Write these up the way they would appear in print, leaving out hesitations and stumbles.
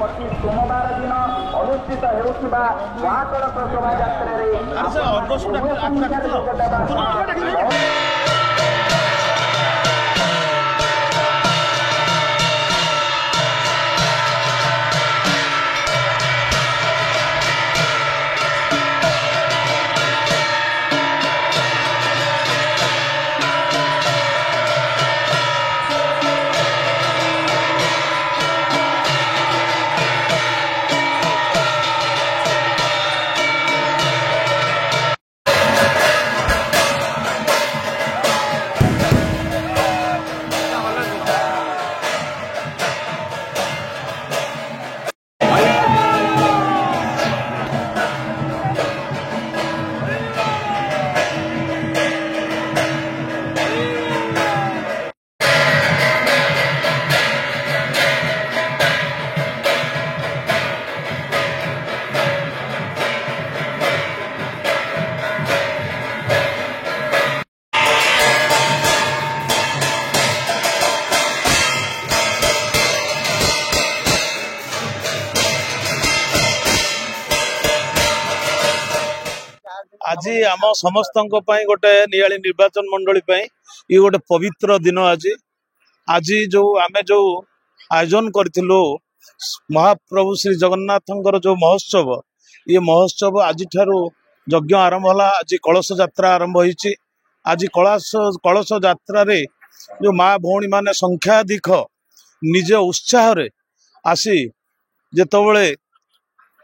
2025 सोमवार दिन अनुष्ठित हेउथिबा महाकलश शोभायात्रा आज आम समस्त गोटे नियाली निर्वाचन मंडली ये गोटे पवित्र दिन आज जो आम जो आयोजन करूँ महाप्रभु श्री जगन्नाथ जो महोत्सव ये महोत्सव आज यज्ञ आरंभ है। आज कलश यात्रा आरंभ होती। आज कलश यात्रा जो माँ भौणी माने संख्याधिक निज उत्साह आसी जेतबले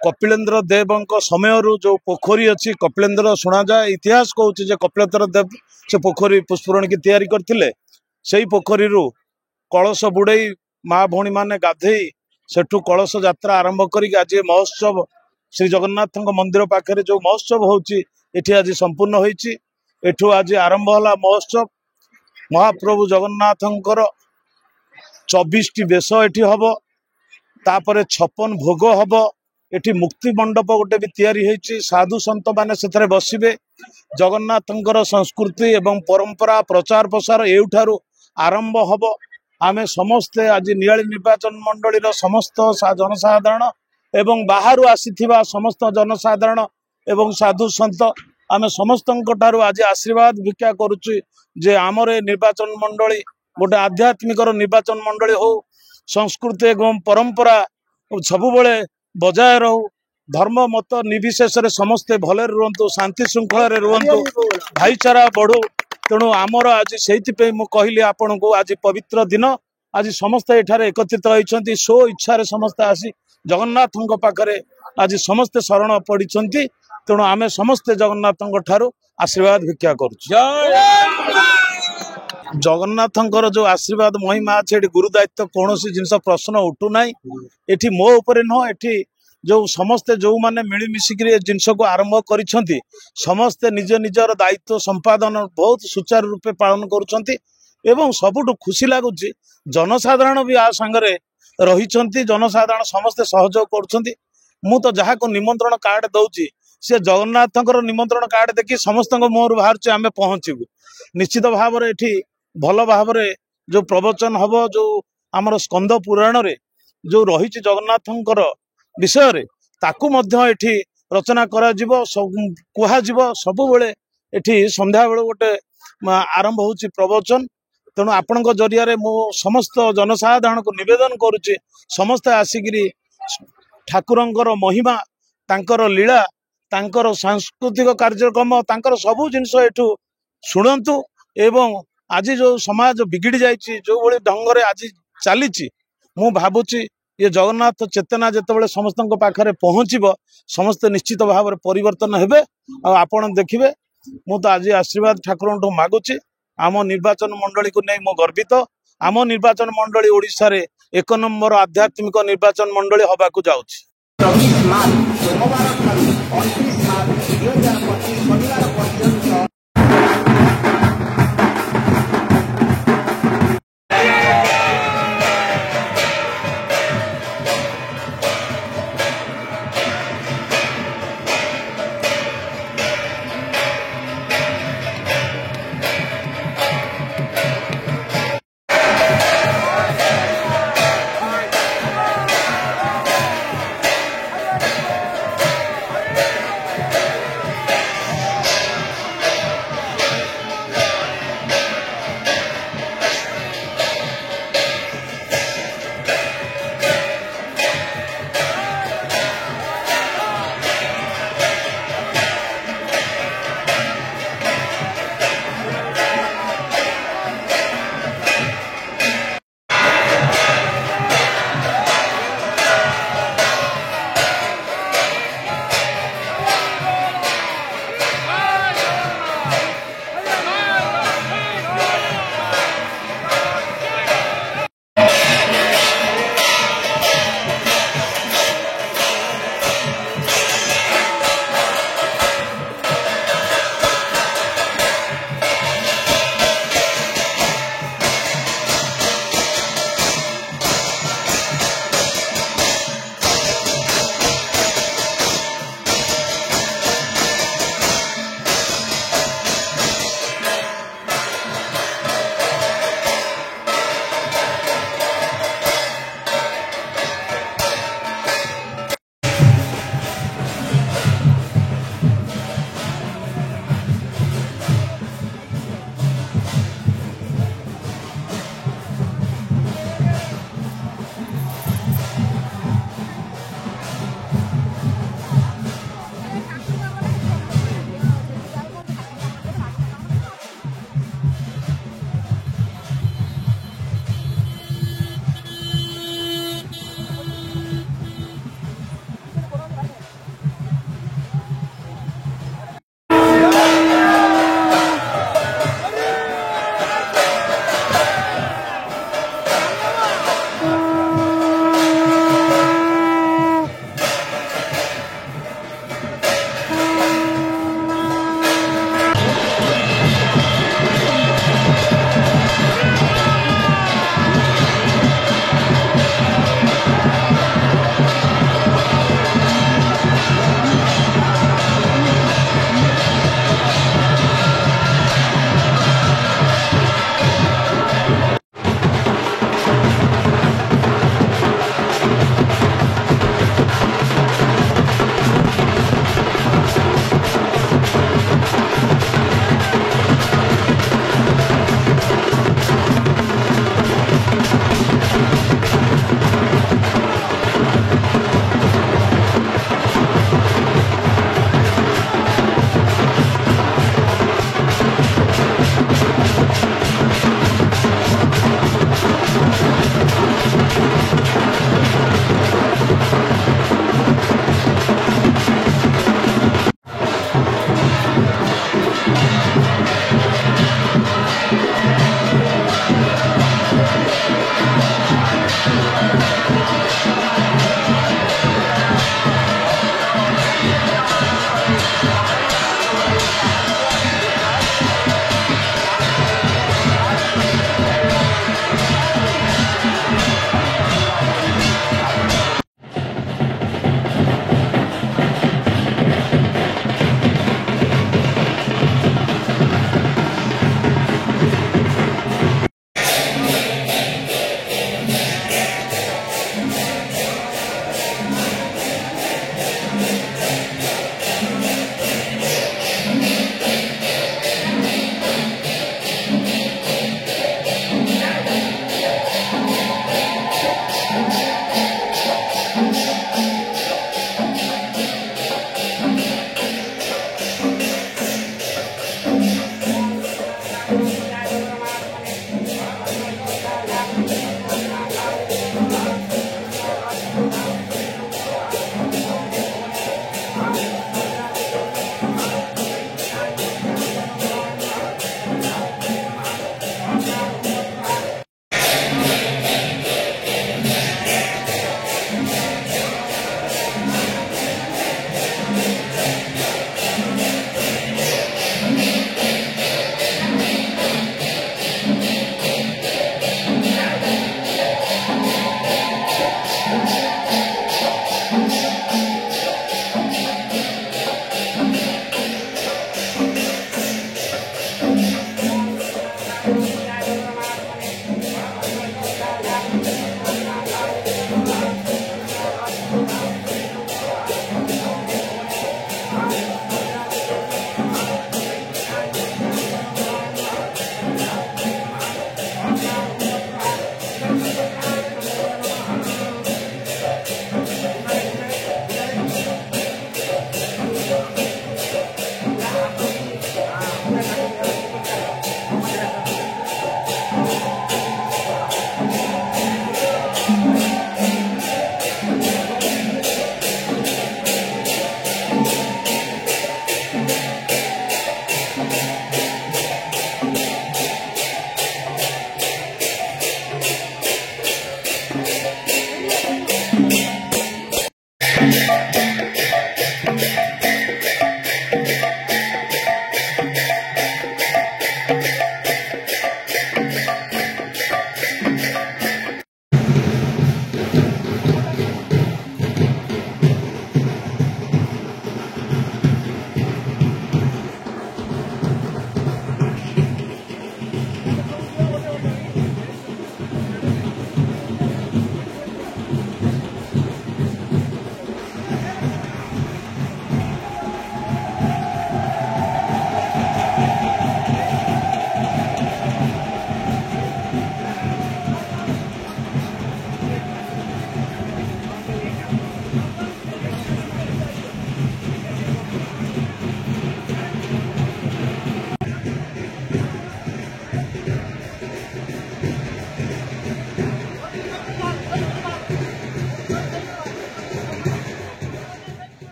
कपिलेन्द्र देव समय जो पोखरी अच्छी कपिलेन्द्र शुणा जाए इतिहास कहूँ कपिलेन्द्र देव से पोखरी पुष्परण की तैयारी करथिले से पोखरी कलश बुड़ई माँ भौणी माने गाधई सेठू कलश यात्रा आरंभ करी आज महोत्सव श्री जगन्नाथ मंदिर पाखे जो महोत्सव होची आज संपूर्ण होईची। एठू आज आरंभ है महोत्सव महाप्रभु जगन्नाथंकर 24टी बेश एठी हब तापरे 56 भोग हब। एठी मुक्ति मंडप गोटे भी तैयारी होईची साधु संत माने सेथरे बसिबे। जगन्नाथंकर संस्कृति एवं परंपरा प्रचार प्रसार एउठारु आरंभ हब। आमे समस्ते आज नियाली निर्वाचन मंडली समस्त जनसाधारण एवं बाहर आसीथिबा समस्त जनसाधारण एवं साधु संत आमे समस्त आज आशीर्वाद भिक्षा करुची जे आमर निर्वाचन मंडली गोटे आध्यात्मिक निर्वाचन मंडली हो संस्कृति एवं परंपरा सबु बेले बजाय रहू धर्म मत निर्विशेष समस्ते भले रुहतु शांति श्रृंखला रुहतु भाईचारा बढ़ू। तेणु आमर आज से कहली आपण को आज पवित्र दिन आज समस्त एठारे एकत्रित होती सो इच्छा समस्ते आसी जगन्नाथ पाखरे आज समस्ते शरण पड़ी। तेणु आम समस्ते जगन्नाथ ठारू आशीर्वाद भिक्षा कर जगन्नाथंकर जो आशीर्वाद महिमा अच्छे गुरु दायित्व कौन जिनस प्रश्न उठूना एठी मो उपरे नुह एठी जो समस्ते जो माने मिलमिशिक जिनस को आरंभ कर समस्ते निज निजर दायित्व संपादन बहुत सुचारू रूपे पालन करुँच। सबुठ खुशी लगुच जनसाधारण भी आ सांगरे रही जनसाधारण समस्ते सहयोग कर मु तो जहाँ को निमंत्रण कार्ड दौची से जगन्नाथंकर निमंत्रण कार्ड देखी समस्त मुहर बाहर आम पहुँचू निश्चित भाव भल भाव जो प्रवचन हम जो आमर स्कंद पुराण रे जो रही जगन्नाथंकर विषय रे ताकू मध्य एठी रचना करा जीवो कुहा जीवो सब बेले एठी संध्या बेले गोटे आरंभ होची प्रवचन। तेणु आपणक जरिया रे मो समस्त जनसाधारण को निवेदन करुचे समस्ते आसिकी ठाकुरंकर महिमा तांकर लीला तांकर सांस्कृतिक कार्यक्रम तांकर सबु जिनस एठू शुणंतु एवं आज जो समाज बिगिड़ी जाइए जो भाई ढंग से आज चली मु भावुची ये जगन्नाथ चेतना जितेबाला समस्त पाखे पहुँचब समस्ते निश्चित भाव में परिवर्तन हेबे। आपण देखिए मु तो आज आशीर्वाद ठाकुर मागुची आम निर्वाचन मंडली को नहीं मु गर्वित। आम निर्वाचन मंडली ओडिशा रे 1 नंबर आध्यात्मिक निर्वाचन मंडली हवा को जाउची।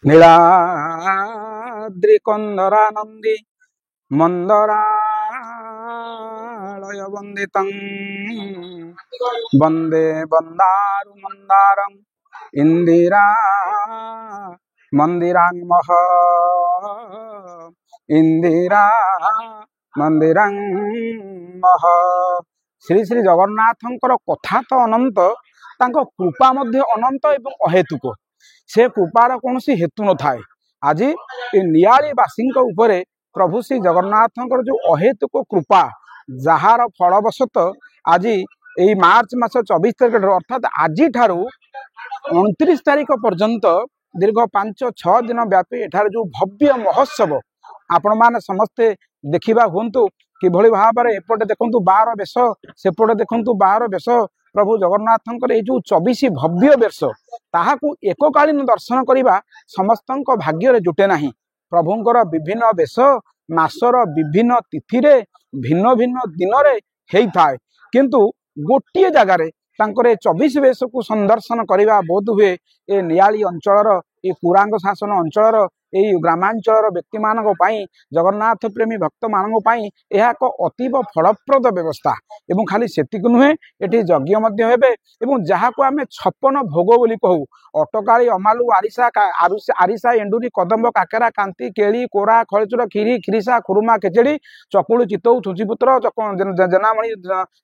नीलाद्रि कंदरानंदी मंदरालय वंदितं वंदे वंदारु मंदारम इंदिरा मंदिरांगमः इंदिरा मंदिरांगमः। श्री श्री जगन्नाथंकर कथा तो अनंत, तांको कृपा मध्य अनंत एवं अहेतुक। से कृपार कौन हेतु न थाए। आज ये नियालीवासी उपरे प्रभु श्री जगन्नाथंकर जो अहेतुक कृपा, जार फलवशत आज यही मार्च मास 24 तारिख अर्थात आज ठारू 29 तारिख पर्यंत दीर्घ 5-6 दिन व्यापी एठार जो भव्य महोत्सव आपण माने समस्ते देखिबा हुंतु किभଳି भाବରେ एपटे देखंतु 12 बेश, सेपटे देखंतु 12 बेश। प्रभु जगन्नाथंकर ये जो 24 भव्य बेश ताहाकू एककालीन दर्शन करिबा समस्तंक भाग्य रे जुटे नाही। प्रभुंकर विभिन्न बेश मासर विभिन्न तिथि रे भिन्न भिन्न दिन रे हेई थाए, किंतु गोटिए जगार तांकर 24 बेश को संदर्शन करिबा बहुत हुए ए नियाली अंचलर ए कुरांग शासन अंचलर यही ग्रामांचल व्यक्ति मानक पई जगन्नाथ प्रेमी भक्त मानक पई यह एक अतीव फलप्रद व्यवस्था। एवं खाली सेतिक नुहे, एठी यज्ञ मध्य हेबे एवं जहाँ को आमे 56 भोग बोली कहू, अटकाली अमालु आरिसा आरिसा एंडुरी कदम्ब काकेरा कांति केली कोरा खळचुर खीरी खिरीसा खुरुमा खेचेड़ी चकुलू चितौ छुंचीपुत्र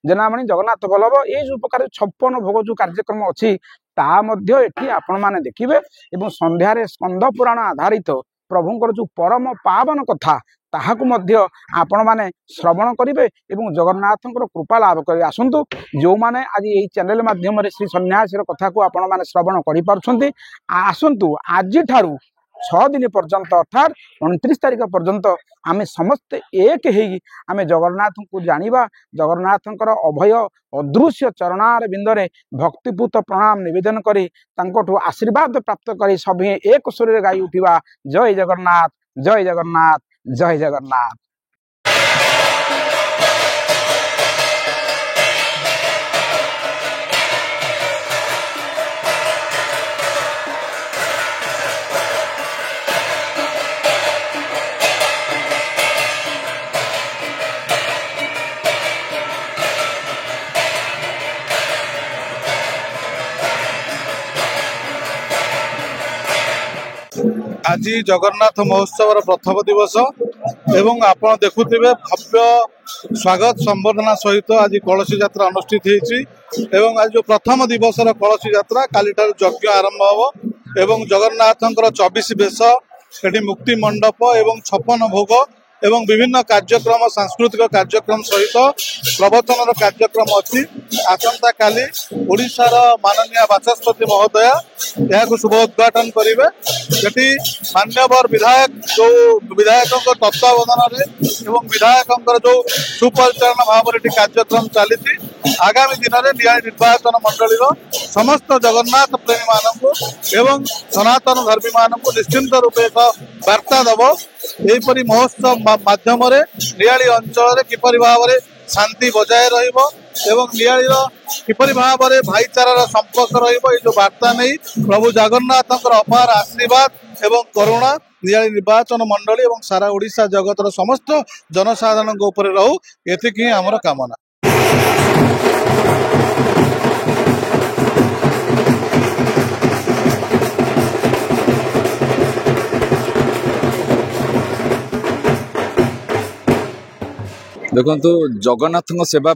जेनामणि जगन्नाथ बल्लभ ये जो प्रकार 56 भोग जो कार्यक्रम अच्छी ता मध्य एठी आपण माने देखिबे। एवं संध्यारे स्कंद पुराण आधारित प्रभुंकर जो परम पावन कथा ताहाकु मध्य आपण माने श्रवण करिवे एवं जगन्नाथंकर कृपा लाभ करि आसंतु। जो माने आज यही चैनल माध्यम रे श्री सन्यासीर कथा को आपण माने श्रवण करि पारछंती, आसंतु आज ठारू 6 दिन पर्यंत अर्थात 29 तारिख पर्यंत आमे समस्त एक हेई आमे जगन्नाथ को जानिबा। जगन्नाथंकर अभय अदृश्य चरणार बिंदरे भक्तिपूत प्रणाम निवेदन करी तांकोठु आशीर्वाद प्राप्त करी सभी एक सुर रे गाई उठिबा जय जगन्नाथ जय जगन्नाथ जय जगन्नाथ। आज जगन्नाथ महोत्सव प्रथम दिवस एवं आपण देखुथिबे भव्य स्वागत संबर्धना सहित आज कलशी यात्रा अनुष्ठित होईछि। एवं आज जो प्रथम दिवस कलशी यात्रा काली ठार यज्ञ आरंभ हो एवं जगन्नाथंकर 24 बेश एठी मुक्ति मंडप एवं 56 भोग एवं विभिन्न कार्यक्रम सांस्कृतिक कार्यक्रम सहित प्रवचन कार्यक्रम अच्छी। आसंता काली ओडिशार माननीय बाचस्पति महोदय यह शुभ उद्घाटन करेंगे। ये मान्यवर विधायक जो विधायकों तत्वावधान एवं विधायकों जो सुपरिचालन भाव में कार्यक्रम चली आगामी दिन में नियाली निर्वाचन मंडल समस्त जगन्नाथ प्रेमी मानक एवं सनातन धर्मी मानक निश्चिंत रूपे एक वार्ता दब। यहपरी महोत्सव माध्यम नियाली अंचल किपरि भाव में शांति बजाय रहिबो एवं नियालीर किपरि भाव में भाईचारार संपर्क रहिबो जो वार्ता नहीं प्रभु जगन्नाथंकर अपार आशीर्वाद एवं करुणा नियाली निर्वाचन मंडली एवं सारा ओडिशा जगतर समस्त जनसाधारण उपरे रहू एतिक ही आमर कामना। देखो जगन्नाथ सेवा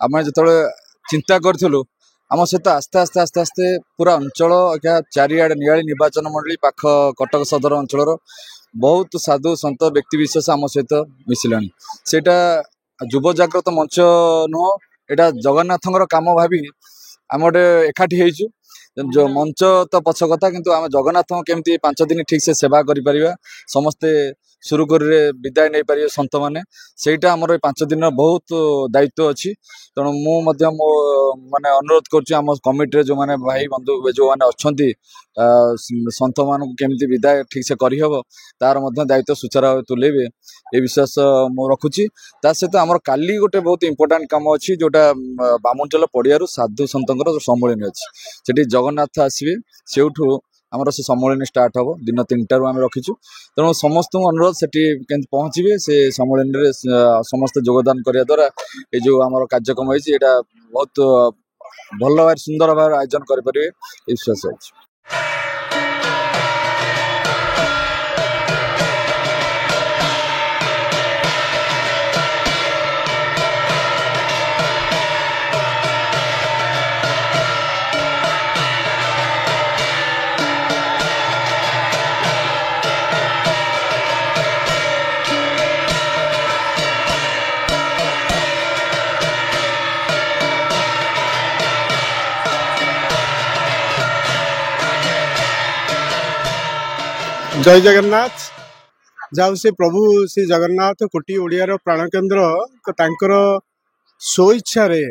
आम जो चिंता करूँ आम सहित आस्ते आस्ते आस्ते आस्ते पूरा अंचल क्या चारिआडे नियाली निर्वाचन मंडली पाख कटक सदर अंचल बहुत साधु सन्त व्यक्ति विशेष आम सहित मिसिला सेटा युव जागृत मंच नुह एटा जगन्नाथंकर काम भावी आम गोटे एकाठी होइछु। जो मंच तो पछ कथा किंतु आम जगन्नाथ केमती 5 दिन ठीक से सेवा करिपरिबा समस्ते सुरुखुरु विदाय नहीं पारे सन्त मैंने सेटा आमर 5 दिन बहुत दायित्व अच्छी। तेणु मु माने अनुरोध कर कमिटी जो माने भाई बंधु जो माने अच्छी सन्त मान केमती विदाय ठीक से करहब तार दायित्व सुचारू तुलेबे ये विश्वास मु रखुची। ता सहित आमर काली गोटे बहुत इंपोर्टाट काम अच्छी जोटा बामुंचल पड़ियारू साधु सन्तଙ୍କର सम्मिलन अच्छी। सेठी जगन्नाथ आसबे सेठू आमर से सम्मिलन स्टार्ट हम दिन 3टारू आम रखीचु तेणु समस्त अनुरोध से पहुँचे से सम्मिलन में समस्त योगदान करने द्वारा ये जो आम कार्यक्रम है बहुत भल भाव सुंदर भाव आयोजन करेंगे विश्वास अच्छे। जय जगन्नाथ जाऊ से प्रभु श्री जगन्नाथ कोटी ओडियार प्राण केन्द्र तांकर स्वेच्छा रे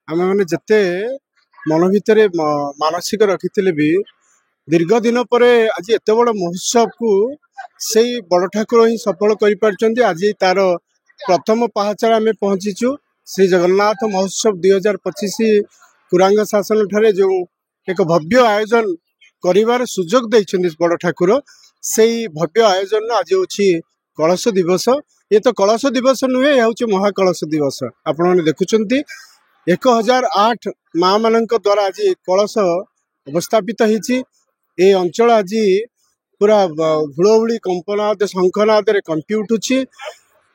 आम मैंने जिते मन भितर मानसिक रखी भी दीर्घ दिन पर आज एत बड़ महोत्सव को से बड़ ठाकुर ही सफल कर आज तार प्रथम पहाचार आम पहुँचीचु श्री जगन्नाथ महोत्सव 2025 कुरांग शासन ठारे जो एक भव्य आयोजन करिवार सुजोग देइछन्ति बड़ ठाकुर से भव्य आयोजन आज हूँ कलश दिवस ये तो कलश दिवस नुहे यह हूँ महाकलश दिवस आपण मैंने देखुंत 1008 माँ मान द्वारा आज कलश अवस्थापित होती अंचल आज पूरा हुड़हुड़ी कंपनाद शंखनाद कंपी उठुची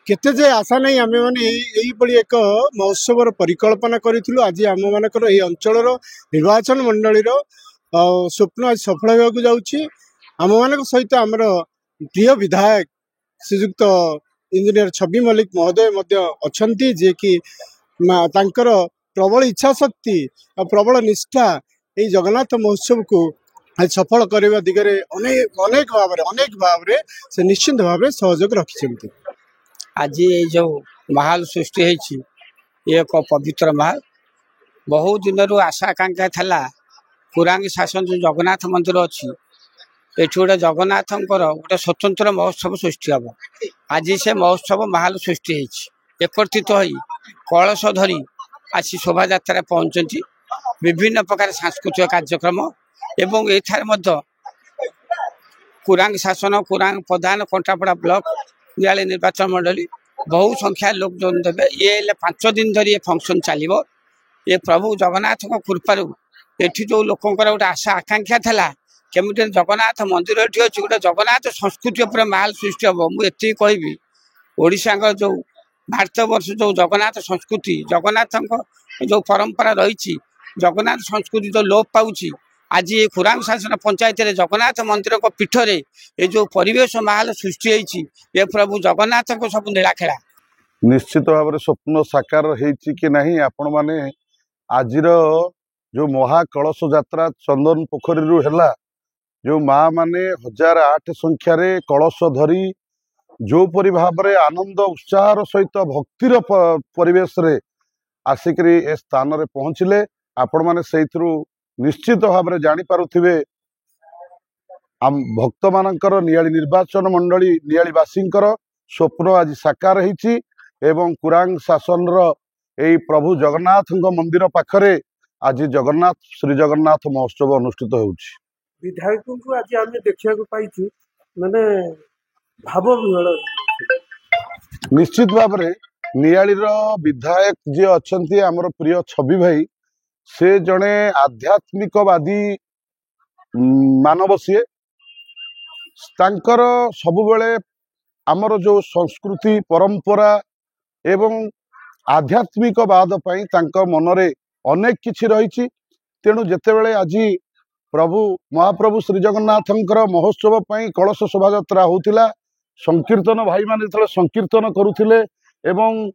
केते जे आशा नहीं आम मैंने एक महोत्सव परिकल्पना करूँ आज आम मानकर ये अंचल निर्वाचन मंडली स्वप्न आज सफल होगा जाऊँगी आम मान सहित आमर प्रिय विधायक श्रीजुक्त इंजीनियर छवि मल्लिक महोदय अच्छा जे कि प्रबल इच्छा शक्ति और प्रबल निष्ठा ये जगन्नाथ महोत्सव को सफल करने दिगरे अनेक भाव से निश्चिंत भाव सहयोग रखिंट। आज ये जो महल सृष्टि है एक पवित्र महल बहुत दिन आशा आकांक्षा था कुरांगी शासन जो जगन्नाथ मंदिर अच्छी ये गोटे जगन्नाथ गोटे स्वतंत्र महोत्सव सृष्टि हम आज से महोत्सव महल सृष्टि एकत्रित हो कलश धरी आसी शोभा यात्रा पहुंचती विभिन्न प्रकार सांस्कृतिक कार्यक्रम एवं ये कुरांग शासन कुरांग प्रधान कंटापड़ा ब्लॉक नियाली निर्वाचन मंडली बहु संख्या लोक जो देवे ये 5 दिन धरी ये फंक्शन चलो ये प्रभु जगन्नाथ कृपार एठी जो लोकंर गोटे आशा आकांक्षा था केमी जगन्नाथ मंदिर ये अच्छी गोटे जगन्नाथ संस्कृति उपर महल सृष्टि हम मुझे कहबी ओडिशा जो भारत वर्ष जो जगन्नाथ संस्कृति जगन्नाथ जो परंपरा रही जगन्नाथ संस्कृति जो लोप पाँच आज ये खुरांग शासन पंचायत जगन्नाथ मंदिर को पीठरे ये जो परिवेश महल सृष्टि होती ये प्रभु जगन्नाथ को सब नीलाखेला निश्चित भाव में स्वप्न साकार होती कि नहीं आपण माने आज जो महाकलश यात्रा चंदन पोखरी है जो माँ माने 1008 संख्यार कलश धरी जो परी भाव में आनंद उत्साह सहित भक्तिर परिवेश रे आसिक ए स्थान रे पहुँचले आपण माने से निश्चित भाव में जापारे भक्त मानकर नियाली निर्वाचन मंडली नियालीवासींकर स्वप्न आज साकार होती एवं कुरांग शासन यही प्रभु जगन्नाथ मंदिर पाखरे आज जगन्नाथ श्री जगन्नाथ महोत्सव अनुष्ठित होउछि। विधायक को आज आम देखा पाई माने भाव विहल निश्चित भाव में नियालीर विधायक जी अच्छा आमर प्रिय छवि भाई से जड़े आध्यात्मिकवादी मानव सीए सबुबले आमर जो संस्कृति परंपरा एवं आध्यात्मिकवाद मनरे अनेक किछि रही तेणु जेतेबेले आज प्रभु महाप्रभु श्री जगन्नाथ महोत्सव कलश शोभा यात्रा होतिला संकीर्तन भाई माने संकीर्तन करुथिले एवं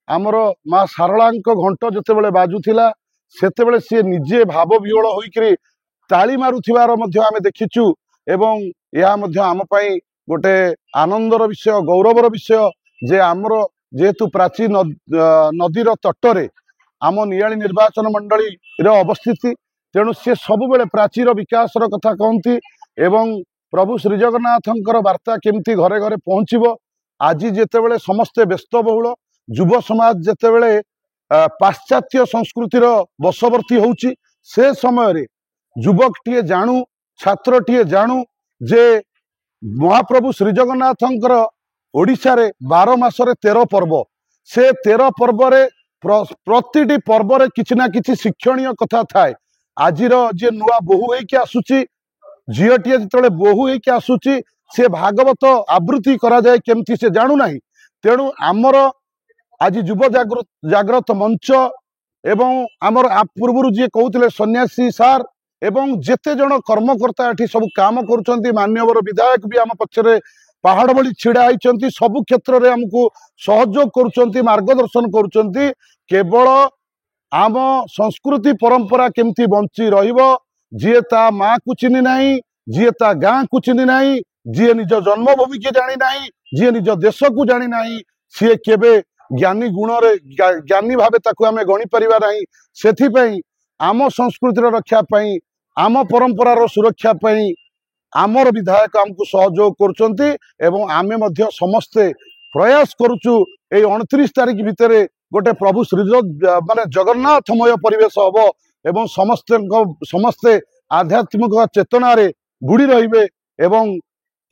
आमर माँ सारला घंट जेतेबेले बाजुथिला सेतेबेले सी निजे भाव विहल होइकरी ताली मारुथिबार आमे देखिचु एवं यह आम गोटे आनंदर विषय गौरवर विषय जे आमर जेहेतु प्राचीन नदीर तटरे आम नियाली निर्वाचन मंडली अवस्थिति तेणु सी सबुबले प्राचीर विकास कथा कहती एवं प्रभु श्री जगन्नाथंकर वार्ता केमती घरे घरे पहुँचब आज जेतेबेले समस्ते व्यस्तबहुल युव समाज जेतेबेले पाश्चात्य संस्कृतिर बशवर्ती होउची से समय रे युवक टीए जानू छात्रटीए जानू जे महाप्रभु श्री जगन्नाथंकर ओडिशा रे 12 मासरे 13 पर्व से 13 पर्व रे प्रतिटी पर्व रे किछि ना किछि शिक्षणीय कथा थाए। आजिर जे नुआ बोहू होइके आसुची झीटीए जिते बोहू होइके आसुची से भागवत आवृत्ति करा जाए केमती से जानू नाही। तेणु आमर आज युव जागृत मंच एवं आमर पूर्व जी कहते सन्यासी सार एवं जेते जन कर्मकर्ता एठी सब काम करुचंती मान्यवर विधायक भी आम पक्षरे पहाड़ भली छिड़ा होती सबु क्षेत्र में आमको सहयोग करुचंती मार्गदर्शन करुचंती। केवल आम संस्कृति परंपरा केमती बंची रहिबो जी ता माँ को चिन्ह नहीं जी ता गाँ को चिन्ह नहीं जी निज जन्मभूमि के जानी नहीं जी निज देश को जानी नहीं सी केबे ज्ञानी गुण रे ज्ञानी भावे ताकू आमे गणी परिबा नहीं। सेथिपई आम संस्कृतिर रक्षा पई आम परंपरार सुरक्षा पई आमर विधायक आमको सहयोग करुचंती एवं आमे मध्य समस्ते प्रयास करुचु ए 29 तारिख भितरे गोटे प्रभु श्री माने जगन्नाथमय परिवेश हबो एवं समस्ते आध्यात्मिक चेतना रे बुड़ी रहिबे एवं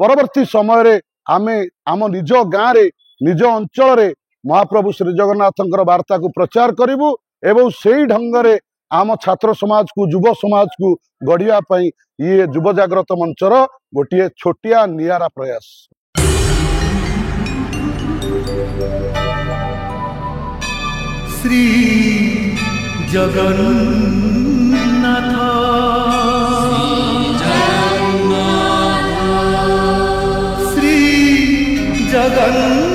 परवर्ती समय रे आमे आम निज गाँ रे निज अंचल रे महाप्रभु श्री जगन्नाथंकर वार्ता को प्रचार करिबु एवं सेही ढंग रे आम छात्र समाज को युव समाज को गढ़िया पई ये युव जागृत मंचर गोटे छोटिया नियारा प्रयास। श्री जगन्नाथ श्री जगन्नाथ